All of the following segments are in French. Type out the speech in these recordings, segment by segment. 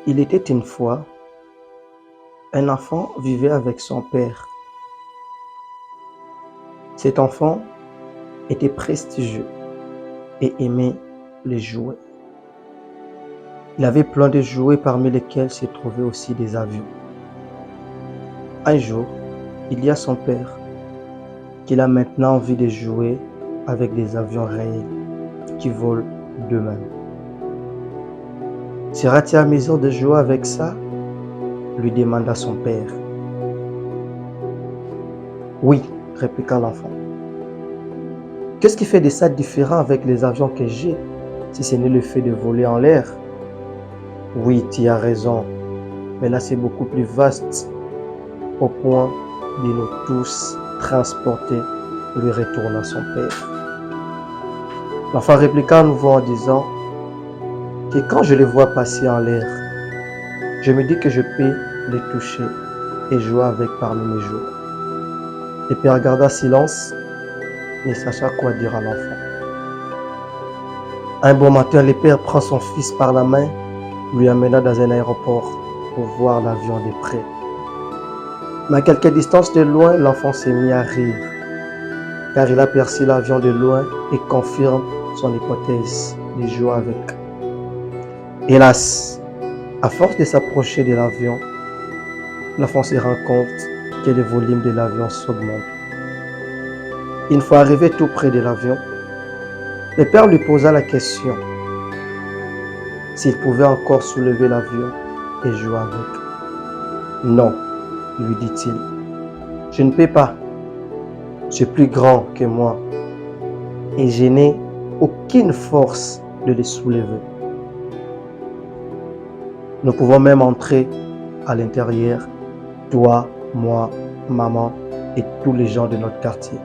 Il était une fois, un enfant vivait avec son père. Cet enfant était prestigieux et aimait les jouets. Il avait plein de jouets parmi lesquels se trouvaient aussi des avions. Un jour, il dit à son père qu'il a maintenant envie de jouer avec des avions réels qui volent d'eux-mêmes. Seras-tu à mesure de jouer avec ça? Lui demanda son père. Oui, répliqua l'enfant. Qu'est-ce qui fait de ça différent avec les avions que j'ai, si ce n'est le fait de voler en l'air? Oui, tu as raison, mais là c'est beaucoup plus vaste, au point de nous tous transporter, lui retourna son père. L'enfant répliqua à nouveau en disant que quand je les vois passer en l'air, je me dis que je peux les toucher et jouer avec parmi mes jouets. Le père garda silence, ne sachant quoi dire à l'enfant. Un bon matin, le père prend son fils par la main, lui amena dans un aéroport pour voir l'avion de près. Mais à quelques distances de loin, l'enfant s'est mis à rire, car il aperçut l'avion de loin et confirme son hypothèse de jouer avec. Hélas, à force de s'approcher de l'avion, l'enfant se rend compte que le volume de l'avion s'augmente. Une fois arrivé tout près de l'avion, le père lui posa la question s'il pouvait encore soulever l'avion et jouer avec. Non, lui dit-il, je ne peux pas. C'est plus grand que moi et je n'ai aucune force de le soulever. Nous pouvons même entrer à l'intérieur, toi, moi, maman et tous les gens de notre quartier.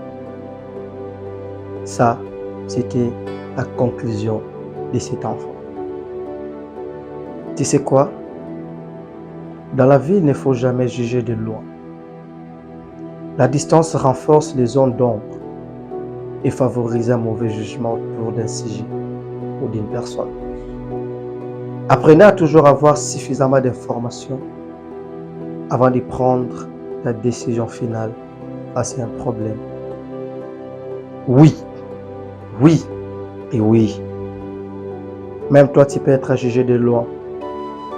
Ça, c'était la conclusion de cet enfant. Tu sais quoi? Dans la vie, il ne faut jamais juger de loin. La distance renforce les zones d'ombre et favorise un mauvais jugement autour d'un sujet ou d'une personne. Apprenez à toujours avoir suffisamment d'informations avant de prendre la décision finale face à un problème. Oui, oui et oui. Même toi, tu peux être jugé de loin,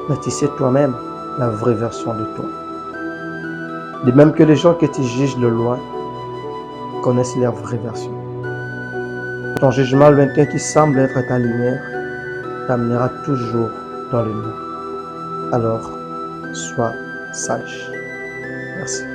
mais tu sais toi-même la vraie version de toi. De même que les gens que tu juges de loin connaissent leur vraie version. Ton jugement lointain qui semble être ta lumière t'amènera toujours dans le noir. Alors, sois sage. Merci.